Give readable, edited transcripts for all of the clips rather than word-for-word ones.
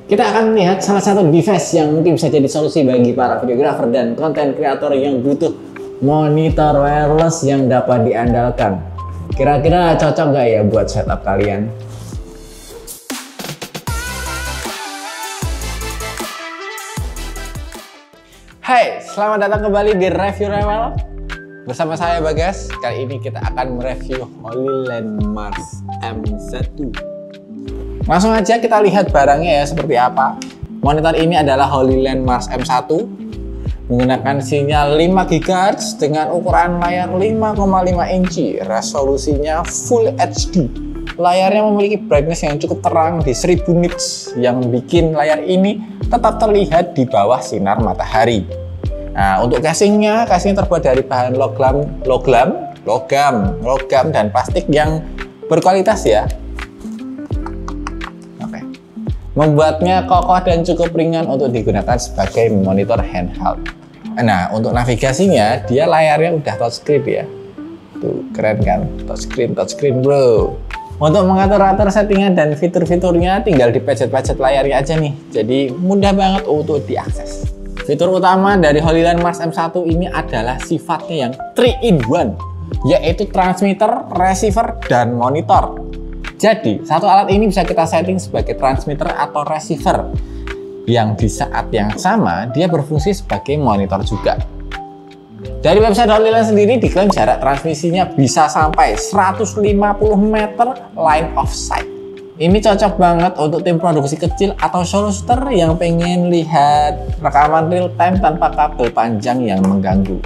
Kita akan melihat salah satu device yang mungkin bisa jadi solusi bagi para videographer dan konten kreator yang butuh monitor wireless yang dapat diandalkan. Kira-kira cocok nggak ya buat setup kalian? Hai, selamat datang kembali di Review Rewel. Bersama saya Bagas. Kali ini kita akan mereview Holyland Mars M1. Langsung aja kita lihat barangnya ya seperti apa. Monitor ini adalah Holyland Mars M1 menggunakan sinyal 5 GHz dengan ukuran layar 5,5 inci, resolusinya Full HD. Layarnya memiliki brightness yang cukup terang di 1000 nits yang bikin layar ini tetap terlihat di bawah sinar matahari. Nah, untuk casingnya terbuat dari bahan logam dan plastik yang berkualitas ya. Membuatnya kokoh dan cukup ringan untuk digunakan sebagai monitor handheld. Nah, untuk navigasinya dia layarnya udah touchscreen ya. Tuh, keren kan? Touchscreen bro. Untuk mengatur-atur settingan dan fitur-fiturnya tinggal dipencet-pencet layarnya aja nih. Jadi mudah banget untuk diakses. Fitur utama dari Holyland Mars M1 ini adalah sifatnya yang 3-in-1, yaitu transmitter, receiver, dan monitor. Jadi, satu alat ini bisa kita setting sebagai transmitter atau receiver yang di saat yang sama dia berfungsi sebagai monitor juga. Dari website Holyland sendiri diklaim jarak transmisinya bisa sampai 150 meter line of sight. Ini cocok banget untuk tim produksi kecil atau showrooster yang pengen lihat rekaman real time tanpa kabel panjang yang mengganggu.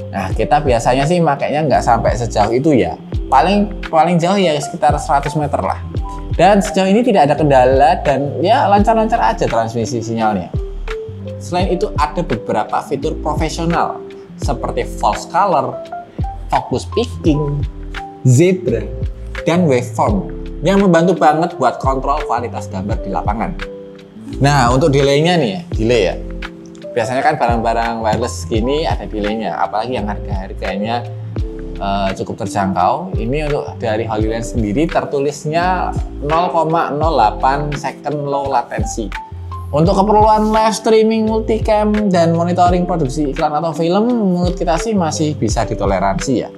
Nah, kita biasanya sih makanya nggak sampai sejauh itu ya. Paling jauh ya sekitar 100 meter lah. Dan sejauh ini tidak ada kendala dan ya lancar-lancar aja transmisi sinyalnya. Selain itu ada beberapa fitur profesional seperti false color, focus picking, zebra, dan waveform yang membantu banget buat kontrol kualitas gambar di lapangan. Nah, untuk delaynya nih ya, delay ya. Biasanya kan barang-barang wireless gini ada delaynya, apalagi yang harganya cukup terjangkau. Ini untuk dari Holyland sendiri tertulisnya 0,08 second low latency. Untuk keperluan live streaming, multicam, dan monitoring produksi iklan atau film, menurut kita sih masih bisa ditoleransi ya.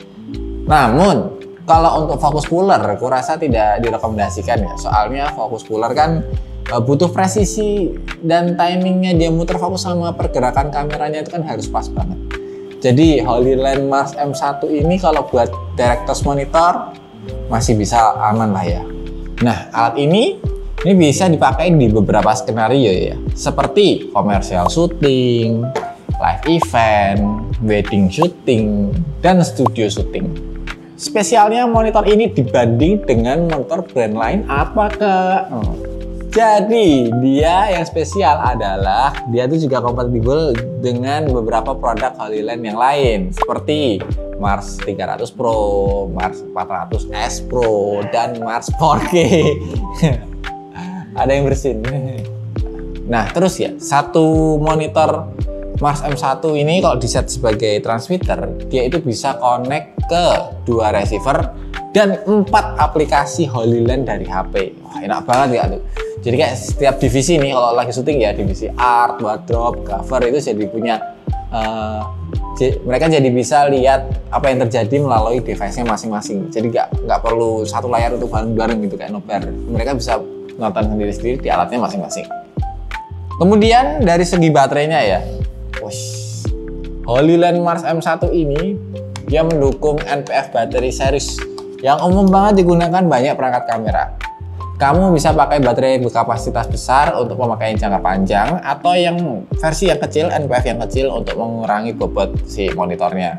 Namun, kalau untuk focus puller, aku rasa tidak direkomendasikan ya. Soalnya focus puller kan butuh presisi dan timingnya dia muter fokus sama pergerakan kameranya itu kan harus pas banget. Jadi Holyland Mars M1 ini kalau buat director's monitor masih bisa aman lah ya. Nah, alat ini bisa dipakai di beberapa skenario ya, seperti commercial shooting, live event, wedding shooting, dan studio shooting. Spesialnya monitor ini dibanding dengan monitor brand lain apa ke? Jadi dia yang spesial adalah dia tuh juga kompatibel dengan beberapa produk Holyland yang lain seperti Mars 300 Pro, Mars 400S Pro, dan Mars 4K. Ada yang bersin. Nah terus ya, satu monitor Mars M1 ini kalau diset sebagai transmitter, dia itu bisa connect ke 2 receiver dan 4 aplikasi Holyland dari HP. Wah, enak banget ya tuh. Jadi kayak setiap divisi nih kalau lagi syuting ya, divisi art, wardrobe, cover itu jadi punya mereka jadi bisa lihat apa yang terjadi melalui device-nya masing-masing. Jadi nggak perlu satu layar untuk bareng-bareng gitu kayak nobar. Mereka bisa nonton sendiri-sendiri di alatnya masing-masing. Kemudian dari segi baterainya ya, Holyland Mars M1 ini dia mendukung NPF battery series yang umum banget digunakan banyak perangkat kamera. Kamu bisa pakai baterai berkapasitas besar untuk pemakaian jangka panjang atau yang versi yang kecil, NPF yang kecil untuk mengurangi bobot si monitornya.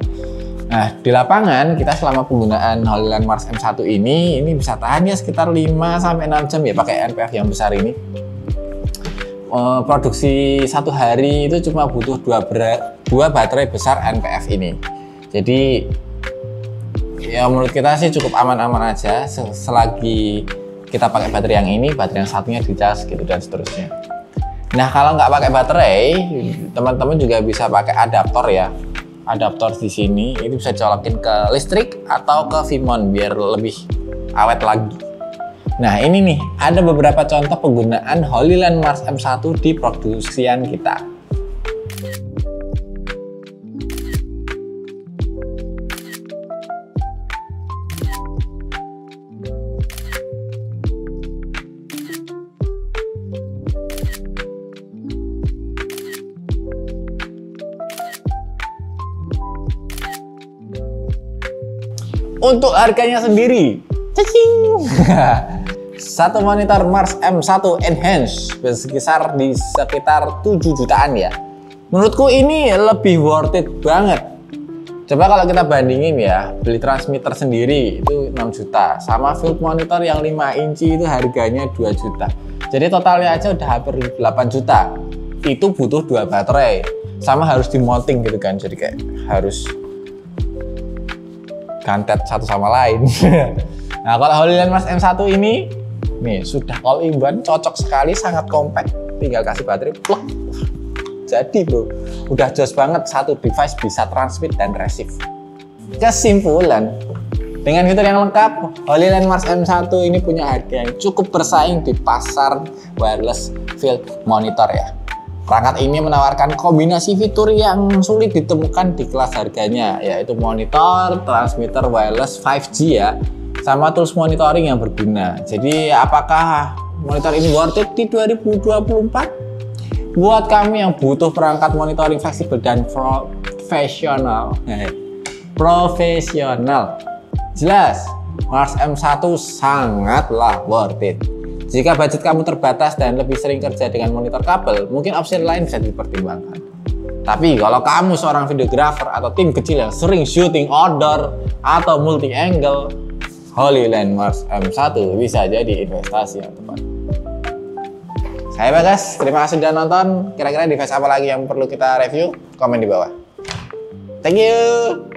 Nah, di lapangan kita selama penggunaan Holyland Mars M1 ini bisa tahan ya sekitar 5-6 jam ya pakai NPF yang besar ini. Produksi satu hari itu cuma butuh 2 baterai besar NPF ini. Jadi ya menurut kita sih cukup aman-aman aja selagi kita pakai baterai yang ini, baterai yang satunya dicas gitu dan seterusnya. Nah kalau nggak pakai baterai, teman-teman juga bisa pakai adaptor ya. Adaptor di sini itu bisa colokin ke listrik atau ke VMON biar lebih awet lagi. Nah ini nih, ada beberapa contoh penggunaan Holyland Mars M1 di produksian kita. Untuk harganya sendiri, cacing. Satu monitor Mars M1 Enhance berkisar di sekitar 7 jutaan ya. Menurutku ini lebih worth it banget. Coba kalau kita bandingin ya, beli transmitter sendiri itu 6 juta, sama field monitor yang 5 inci itu harganya 2 juta. Jadi totalnya aja udah hampir 8 juta. Itu butuh 2 baterai, sama harus di-mounting gitu kan, jadi kayak harus gantet satu sama lain. Nah kalau Holyland Mars M1 ini nih sudah all in one, cocok sekali, sangat compact, tinggal kasih baterai plug. Jadi bro, udah jos banget, satu device bisa transmit dan receive. Kesimpulan, dengan fitur yang lengkap, Holyland Mars M1 ini punya harga yang cukup bersaing di pasar wireless field monitor ya. Perangkat ini menawarkan kombinasi fitur yang sulit ditemukan di kelas harganya, yaitu monitor, transmitter wireless 5G ya, sama tools monitoring yang berguna. Jadi apakah monitor ini worth it di 2024? Buat kami yang butuh perangkat monitoring fleksibel dan profesional, jelas Mars M1 sangatlah worth it. Jika budget kamu terbatas dan lebih sering kerja dengan monitor kabel, mungkin opsi lain bisa dipertimbangkan. Tapi kalau kamu seorang videographer atau tim kecil yang sering shooting outdoor atau multi-angle, Holyland Mars M1 bisa jadi investasi yang tepat. Saya Bagas, terima kasih sudah nonton. Kira-kira device apa lagi yang perlu kita review? Komen di bawah. Thank you.